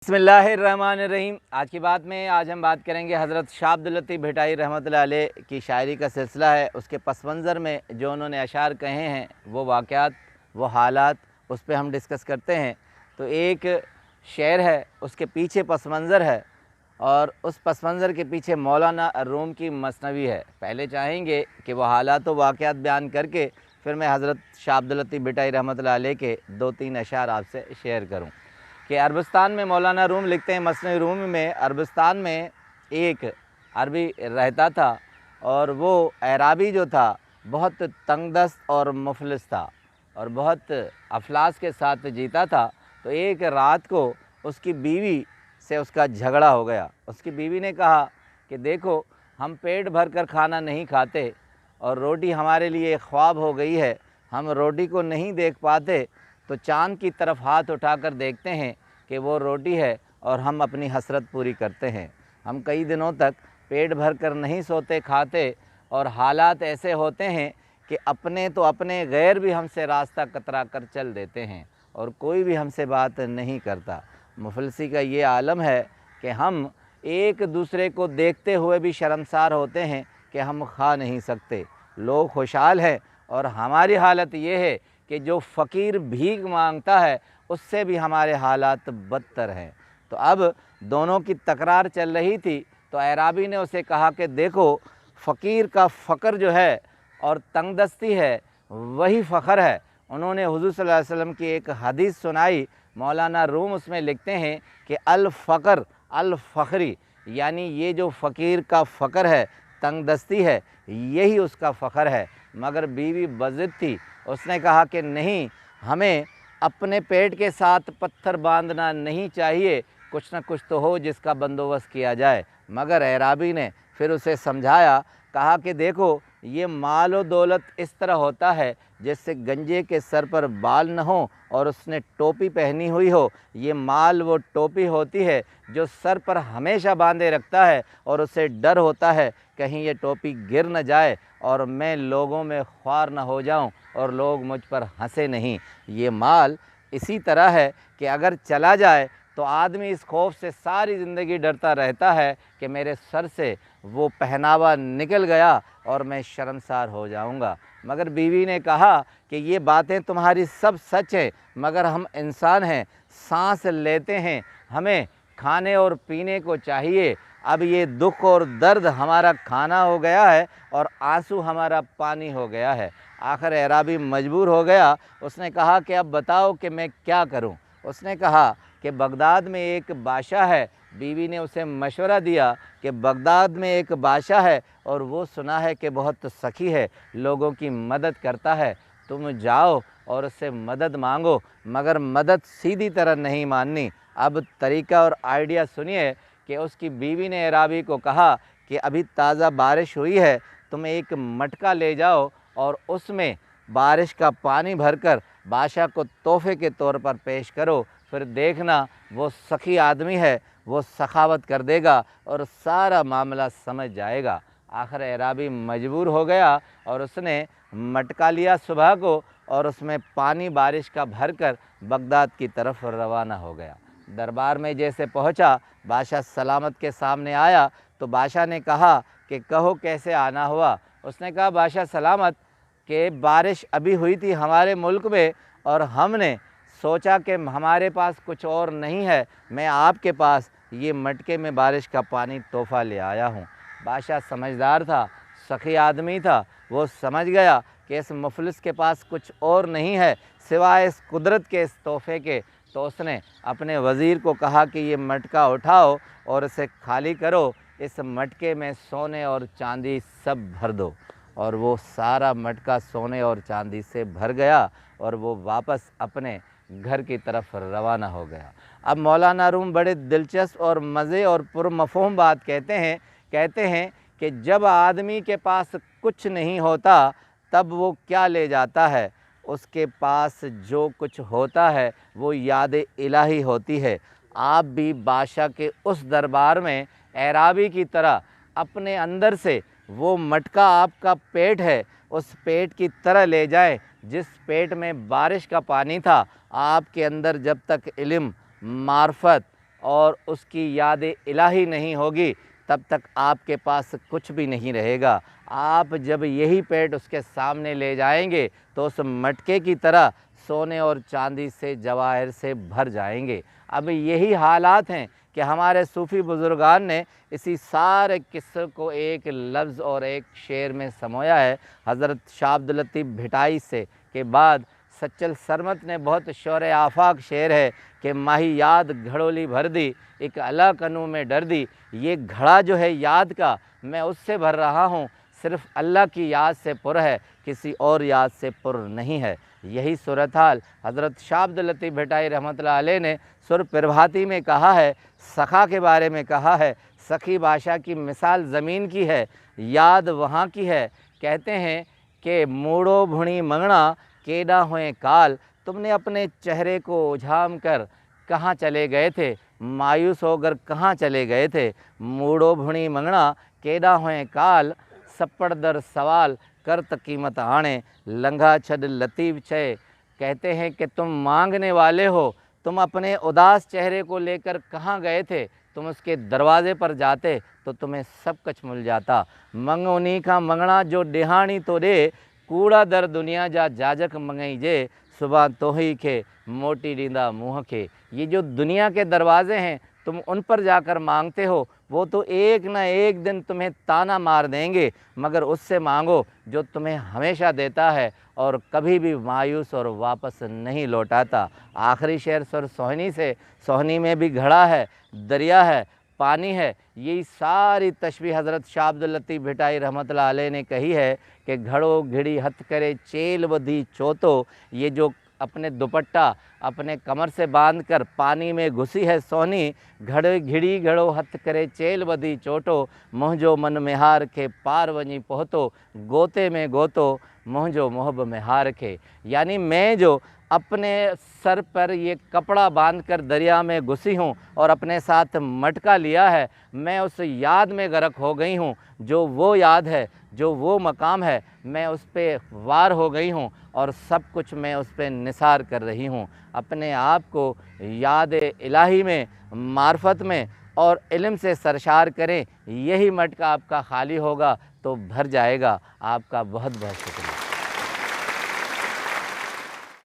बिस्मिल्लाहिर्रहमानिर्रहीम। आज की बात में आज हम बात करेंगे हज़रत शाह अब्दुल लतीफ़ भिटाई रहमतुल्लाह अलैह की शायरी का सिलसिला है। उसके पस मंज़र में जो उन्होंने अशार कहे हैं वो वाक़यात, वो हालात, उस पर हम डिस्कस करते हैं। तो एक शेर है, उसके पीछे पस मंज़र है और उस पस मंज़र के पीछे मौलाना रूम की मसनवी है। पहले चाहेंगे कि वो हालात व वाक़यात बयान करके फिर मैं हज़रत शाह अब्दुल लतीफ़ भिटाई रहमतुल्लाह अलैह के 2-3 अशार आपसे शेयर करूँ कि अरबस्तान में मौलाना रूम लिखते हैं मसनवी रूम में, अरबस्तान में एक अरबी रहता था और वो एराबी जो था बहुत तंगदस्त और मुफलिस था और बहुत अफलास के साथ जीता था। तो एक रात को उसकी बीवी से उसका झगड़ा हो गया। उसकी बीवी ने कहा कि देखो, हम पेट भर कर खाना नहीं खाते और रोटी हमारे लिए ख्वाब हो गई है, हम रोटी को नहीं देख पाते, तो चाँद की तरफ हाथ उठाकर देखते हैं कि वो रोटी है और हम अपनी हसरत पूरी करते हैं। हम कई दिनों तक पेट भर कर नहीं सोते खाते और हालात ऐसे होते हैं कि अपने तो अपने गैर भी हमसे रास्ता कतरा कर चल देते हैं और कोई भी हमसे बात नहीं करता। मुफलसी का ये आलम है कि हम एक दूसरे को देखते हुए भी शर्मसार होते हैं कि हम खा नहीं सकते। लोग खुशहाल हैं और हमारी हालत ये है कि जो फ़कीर भीख मांगता है उससे भी हमारे हालात बदतर हैं। तो अब दोनों की तकरार चल रही थी तो एराबी ने उसे कहा कि देखो, फ़कीर का फ़क्र जो है और तंगदस्ती है वही फ़ख्र है। उन्होंने हुज़ूर सल्लल्लाहु अलैहि वसल्लम की एक हदीस सुनाई। मौलाना रूम उसमें लिखते हैं कि अल फ़क्र अल फ़ख्री, यानी ये जो फ़कीर का फ़क्र है, तंगदस्ती है, यही उसका फ़ख्र है। मगर बीवी बज़िद थी, उसने कहा कि नहीं, हमें अपने पेट के साथ पत्थर बांधना नहीं चाहिए, कुछ न कुछ तो हो जिसका बंदोबस्त किया जाए। मगर एराबी ने फिर उसे समझाया, कहा कि देखो, ये माल व दौलत इस तरह होता है जैसे गंजे के सर पर बाल न हो और उसने टोपी पहनी हुई हो। ये माल वो टोपी होती है जो सर पर हमेशा बांधे रखता है और उसे डर होता है कहीं ये टोपी गिर न जाए और मैं लोगों में ख्वार न हो जाऊं और लोग मुझ पर हंसे नहीं। ये माल इसी तरह है कि अगर चला जाए तो आदमी इस खौफ से सारी ज़िंदगी डरता रहता है कि मेरे सर से वो पहनावा निकल गया और मैं शर्मसार हो जाऊंगा। मगर बीवी ने कहा कि ये बातें तुम्हारी सब सच है, मगर हम इंसान हैं, सांस लेते हैं, हमें खाने और पीने को चाहिए। अब ये दुख और दर्द हमारा खाना हो गया है और आंसू हमारा पानी हो गया है। आखिर एराबी मजबूर हो गया। उसने कहा कि अब बताओ कि मैं क्या करूं। उसने कहा कि बगदाद में एक बादशाह है। बीवी ने उसे मशवरा दिया कि बगदाद में एक बादशाह है और वो सुना है कि बहुत सखी है, लोगों की मदद करता है, तुम जाओ और उससे मदद मांगो, मगर मदद सीधी तरह नहीं माननी। अब तरीका और आइडिया सुनिए कि उसकी बीवी ने एराबी को कहा कि अभी ताज़ा बारिश हुई है, तुम एक मटका ले जाओ और उसमें बारिश का पानी भरकर बादशाह को तोहफे के तौर पर पेश करो, फिर देखना वो सखी आदमी है, वो सखावत कर देगा और सारा मामला समझ जाएगा। आखिर एराबी मजबूर हो गया और उसने मटका लिया सुबह को और उसमें पानी बारिश का भरकर बगदाद की तरफ रवाना हो गया। दरबार में जैसे पहुंचा, बादशाह सलामत के सामने आया तो बादशाह ने कहा कि कहो कैसे आना हुआ। उसने कहा, बादशाह सलामत, कि बारिश अभी हुई थी हमारे मुल्क में और हमने सोचा कि हमारे पास कुछ और नहीं है, मैं आपके पास ये मटके में बारिश का पानी तोहफ़ा ले आया हूँ। बादशाह समझदार था, सखी आदमी था, वो समझ गया कि इस मुफलिस के पास कुछ और नहीं है सिवाय इस कुदरत के, इस तोहफ़े के। तो उसने अपने वज़ीर को कहा कि ये मटका उठाओ और इसे खाली करो, इस मटके में सोने और चांदी सब भर दो। और वो सारा मटका सोने और चांदी से भर गया और वो वापस अपने घर की तरफ रवाना हो गया। अब मौलाना रूम बड़े दिलचस्प और मज़े और पुरमफ़हूम बात कहते हैं कि जब आदमी के पास कुछ नहीं होता तब वो क्या ले जाता है, उसके पास जो कुछ होता है वो याद इलाही होती है। आप भी बादशाह के उस दरबार में एराबी की तरह अपने अंदर से वो मटका आपका पेट है, उस पेट की तरह ले जाएं जिस पेट में बारिश का पानी था। आपके अंदर जब तक इल्म, मार्फत और उसकी याद इलाही नहीं होगी, तब तक आपके पास कुछ भी नहीं रहेगा। आप जब यही पेट उसके सामने ले जाएंगे तो उस मटके की तरह सोने और चांदी से, जवाहर से भर जाएंगे। अब यही हालात हैं कि हमारे सूफ़ी बुज़ुर्गान ने इसी सारे किस्से को एक लफ्ज़ और एक शेर में समोया है। हज़रत शाह अब्दुल लतीफ़ भिटाई से के बाद सच्चल सरमत ने बहुत शौर आफाक शेर है कि माही याद घड़ोली भर दी, एक अला कनू में डर दी। ये घड़ा जो है याद का, मैं उससे भर रहा हूँ, सिर्फ़ अल्लाह की याद से पुर है, किसी और याद से पुर नहीं है। यही सूरत हाल हज़रत शाह अब्दुल लतीफ़ भिटाई रहमतुल्लाह अलैह ने सुर प्रभाती में कहा है, सखा के बारे में कहा है। सखी बादशाह की मिसाल ज़मीन की है, याद वहाँ की है। कहते हैं कि मूड़ो भुणी मंगना केडा हुए काल, तुमने अपने चेहरे को उझाम कर कहाँ चले गए थे, मायूस होकर कहाँ चले गए थे। मूड़ो भुणी मंगना केडा हुए काल, सप्पड़ दर सवाल करत कीमत आणे, लंघा छद लतीफ़ छे। कहते हैं कि तुम मांगने वाले हो, तुम अपने उदास चेहरे को लेकर कहाँ गए थे। तुम उसके दरवाज़े पर जाते तो तुम्हें सब कुछ मिल जाता। मंग उन्हीं का मंगना जो डिहानी तो दे, कूड़ा दर दुनिया जा जाजक मंगई जे, सुबह तो ही के मोटी डींदा मुँह के। ये जो दुनिया के दरवाज़े हैं, तुम उन पर जाकर मांगते हो, वो तो एक न एक दिन तुम्हें ताना मार देंगे, मगर उससे मांगो जो तुम्हें हमेशा देता है और कभी भी मायूस और वापस नहीं लौटाता। आखिरी शेर सुर सोहनी से, सोहनी में भी घड़ा है, दरिया है, पानी है। यही सारी तशबीह हज़रत शाह अब्दुल लतीफ़ भिटाई रहमतुल्लाह अलैह ने कही है कि घड़ो घिड़ी हथ करे चेल बधी चोतो। ये जो अपने दुपट्टा अपने कमर से बांधकर पानी में घुसी है सोहनी, घड़े घिड़ी घड़ो हथ करे चेल बधी चोटो, मुंहिंजो मन में हार के पार वञी पहुतो, गोते में गोतो मुंहिंजो मोहब में हार के। यानी मैं जो अपने सर पर ये कपड़ा बांधकर दरिया में घुसी हूँ और अपने साथ मटका लिया है, मैं उस याद में गर्क हो गई हूँ। जो वो याद है, जो वो मकाम है, मैं उस पर वार हो गई हूँ और सब कुछ मैं उस पर निसार कर रही हूँ। अपने आप को याद इलाही में, मार्फत में और इल्म से सरशार करें। यही मटका आपका खाली होगा तो भर जाएगा। आपका बहुत बहुत शुक्रिया।